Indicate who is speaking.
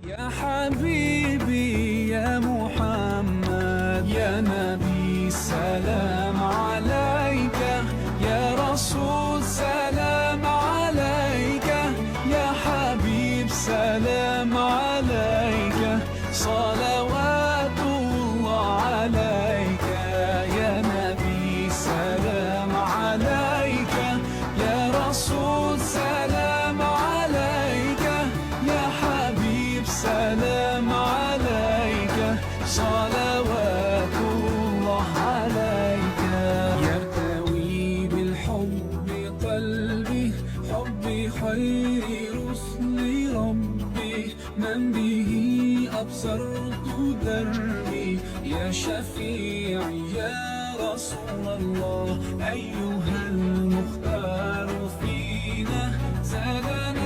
Speaker 1: يا حبيبي يا محمد يا نبي سلام عليك، يا رسول سلام عليك، يا حبيب سلام عليك، صلوات الله عليك. يا نبي سلام عليك، يا رسول سلام عليك، يا حبيب سلام عليك، صلوات الله عليك. يرتوي بالحب قلبي، حب خير رسل ربي، من به أبصرت دربي، يا شفيعي يا رسول الله، أيها المختار فينا زادنا